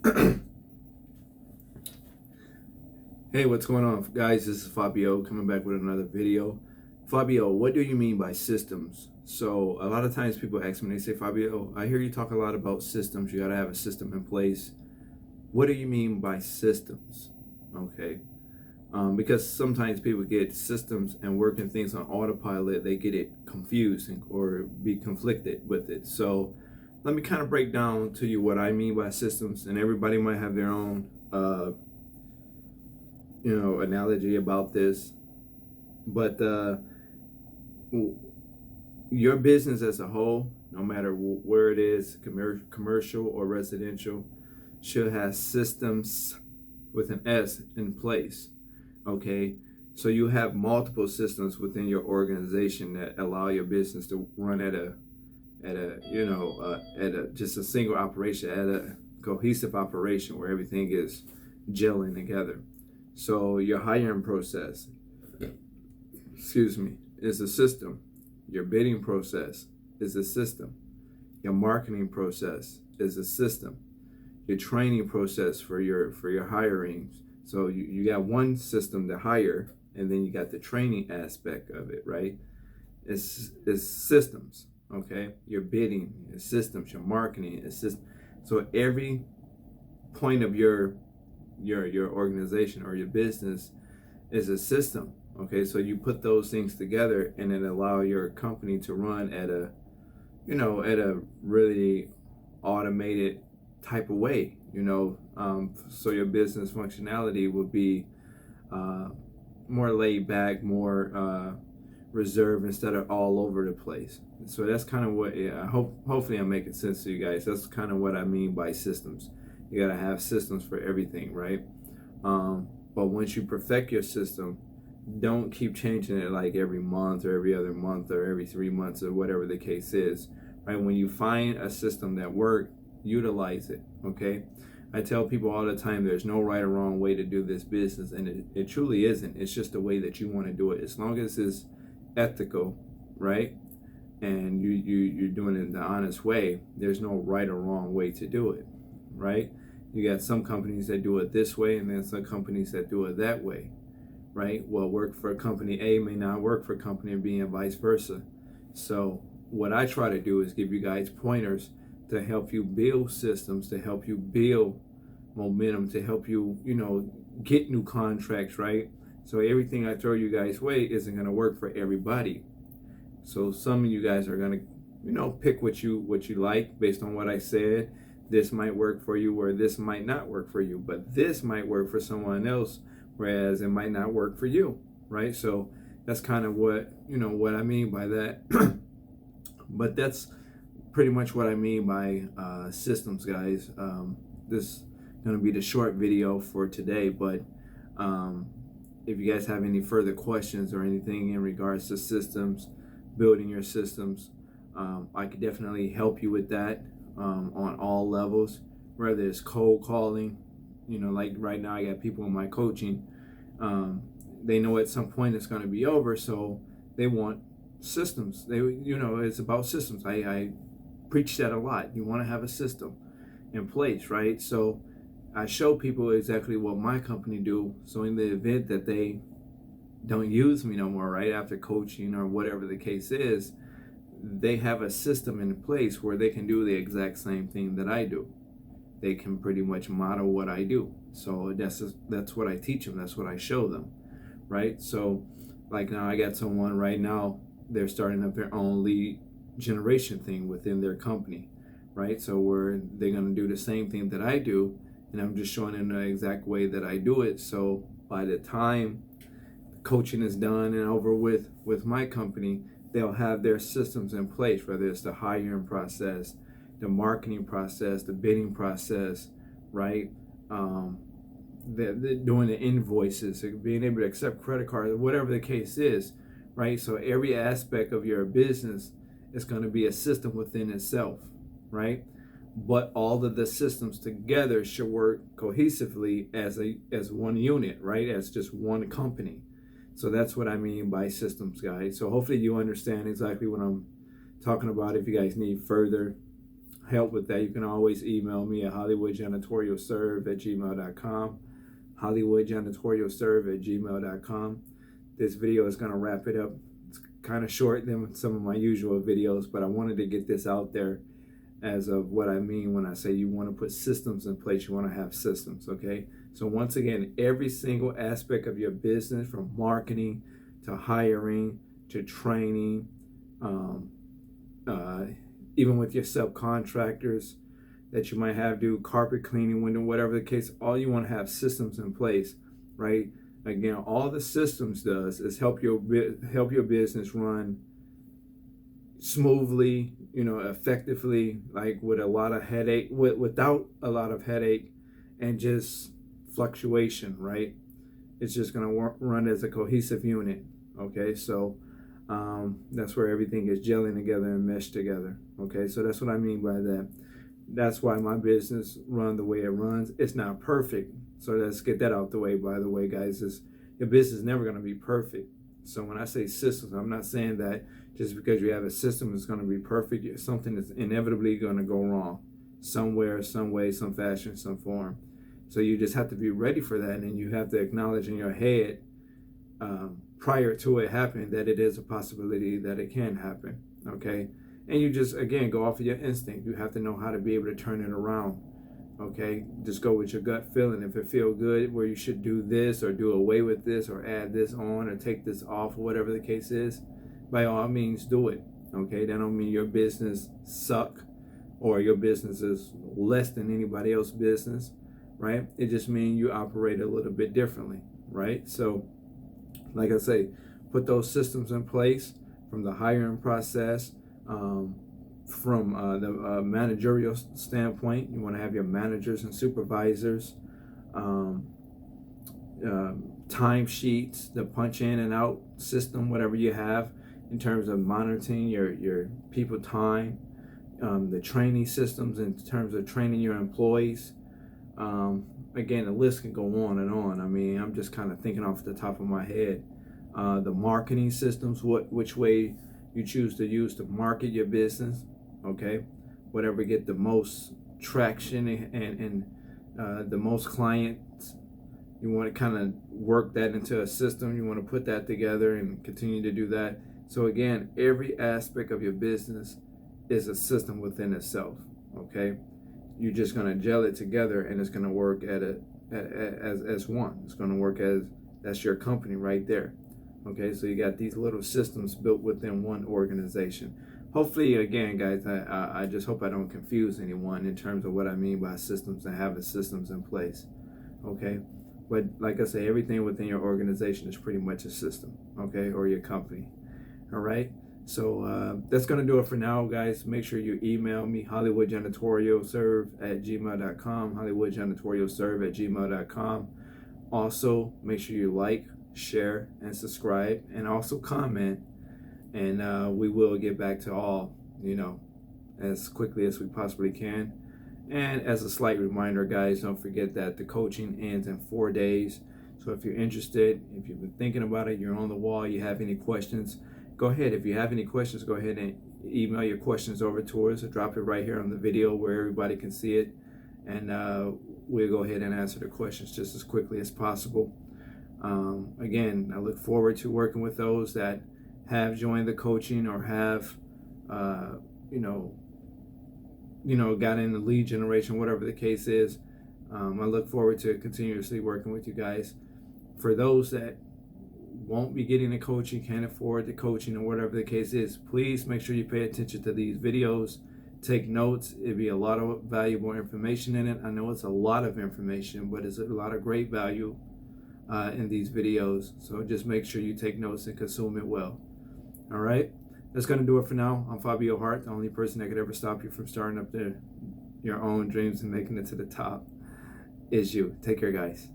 Hey, what's going on, guys? This is Fabio coming back with another video. Fabio, what do you mean by systems? So a lot of times people ask me, they say, Fabio, I hear you talk a lot about systems. You got to have a system in place. What do you mean by systems? Okay. Because sometimes people get systems and working things on autopilot, they get it confused or be conflicted with it. So let me kind of break down to you what I mean by systems, and everybody might have their own analogy about this, but your business as a whole, no matter where it is, commercial or residential, should have systems with an S in place. Okay, so you have multiple systems within your organization that allow your business to run at a just a single operation, at a cohesive operation where everything is gelling together. So your hiring process, is a system. Your bidding process is a system. Your marketing process is a system. Your training process for your hiring. So you got one system to hire, and then you got the training aspect of it, right? It's systems, okay? Your bidding is systems. Your marketing is systems. So every point of your organization or your business is a system. Okay, so you put those things together and it allow your company to run at a really automated type of way, so your business functionality would be more laid back, more reserved, instead of all over the place. So that's kind of what, hopefully I'm making sense to you guys. That's kind of what I mean by systems. You gotta have systems for everything, right? But once you perfect your system, don't keep changing it like every month or every other month or every 3 months or whatever the case is, right? When you find a system that works, utilize it, okay? I tell people all the time, there's no right or wrong way to do this business, and it truly isn't. It's just the way that you want to do it. As long as it's ethical, right? And you're doing it in the honest way, there's no right or wrong way to do it, right? You got some companies that do it this way, and then some companies that do it that way, right? What work for company A may not work for company B, and vice versa. So what I try to do is give you guys pointers to help you build systems, to help you build momentum, to help you, get new contracts, right? So everything I throw you guys' way isn't going to work for everybody. So some of you guys are going to, pick what you like based on what I said. This might work for you, or this might not work for you, but this might work for someone else, whereas it might not work for you, right? So that's kind of what, what I mean by that. But that's pretty much what I mean by systems, guys. This is going to be the short video for today, but if you guys have any further questions or anything in regards to systems, building your systems, I could definitely help you with that. On all levels, whether it's cold calling, like right now I got people in my coaching, they know at some point it's going to be over, so they want systems. It's about systems. I preach that a lot. You want to have a system in place, right? So I show people exactly what my company do, so in the event that they don't use me no more, right, after coaching or whatever the case is, they have a system in place where they can do the exact same thing that I do. They can pretty much model what I do. So that's what I teach them. That's what I show them, right? So like now I got someone right now, they're starting up their own lead generation thing within their company, right? So they're going to do the same thing that I do, and I'm just showing them the exact way that I do it. So by the time coaching is done and over with my company, they'll have their systems in place, whether it's the hiring process, the marketing process, the bidding process, right? They're doing the invoices, being able to accept credit cards, whatever the case is, right? So every aspect of your business is going to be a system within itself, right? But all of the systems together should work cohesively as one unit, right? As just one company. So that's what I mean by systems, guys. So hopefully you understand exactly what I'm talking about. If you guys need further help with that, you can always email me at hollywoodjanitorialserv@gmail.com. hollywoodjanitorialserv@gmail.com. This video is going to wrap it up. It's kind of short than some of my usual videos, but I wanted to get this out there as of what I mean when I say you want to put systems in place. You want to have systems, okay? So once again, every single aspect of your business, from marketing to hiring to training, even with your subcontractors that you might have do carpet cleaning, window, whatever the case, all you want to have systems in place, right? Again, all the systems does is help your business run smoothly, effectively, like with a lot of headache, without a lot of headache and just fluctuation, right? It's just going to run as a cohesive unit, okay? So that's where everything is gelling together and meshed together, okay? So that's what I mean by that. That's why my business run the way it runs. It's not perfect, so let's get that out the way. By the way, guys, your business is never going to be perfect. So when I say systems, I'm not saying that just because you have a system it's going to be perfect. Something is inevitably going to go wrong somewhere, some way, some fashion, some form. So you just have to be ready for that, and you have to acknowledge in your head prior to it happening that it is a possibility that it can happen, okay? And you just, again, go off of your instinct. You have to know how to be able to turn it around, okay? Just go with your gut feeling. If it feels good where you should do this or do away with this or add this on or take this off or whatever the case is, by all means do it, okay? That don't mean your business suck or your business is less than anybody else's business, right? It just means you operate a little bit differently, right? So like I say, put those systems in place from the hiring process, from the managerial standpoint. You want to have your managers and supervisors, time sheets, the punch in and out system, whatever you have in terms of monitoring your people time, the training systems in terms of training your employees. Again, the list can go on and on. I mean, I'm just kind of thinking off the top of my head. The marketing systems, which way you choose to use to market your business, okay? Whatever get the most traction and the most clients, you want to kind of work that into a system. You want to put that together and continue to do that. So again, every aspect of your business is a system within itself, okay? You're just going to gel it together, and it's going to work as one. It's going to work as, that's your company right there. Okay, so you got these little systems built within one organization. Hopefully, again, guys, I just hope I don't confuse anyone in terms of what I mean by systems and having systems in place. Okay, but like I say, everything within your organization is pretty much a system, okay, or your company. All right. So that's going to do it for now, guys. Make sure you email me, hollywoodjanitorialserv@gmail.com, hollywoodjanitorialserv@gmail.com. Also, make sure you like, share, and subscribe, and also comment. And we will get back to all, as quickly as we possibly can. And as a slight reminder, guys, don't forget that the coaching ends in 4 days. So if you're interested, if you've been thinking about it, you're on the wall, you have any questions, go ahead. If you have any questions, go ahead and email your questions over to us or drop it right here on the video where everybody can see it. And we'll go ahead and answer the questions just as quickly as possible. Again, I look forward to working with those that have joined the coaching or have, got in the lead generation, whatever the case is. I look forward to continuously working with you guys. For those that won't be getting the coaching, can't afford the coaching, or whatever the case is, please make sure you pay attention to these videos. Take notes. It'll be a lot of valuable information in it. I know it's a lot of information, but it's a lot of great value in these videos. So just make sure you take notes and consume it well. All right, that's going to do it for now. I'm Fabio Hart. The only person that could ever stop you from starting up your own dreams and making it to the top is you. Take care, guys.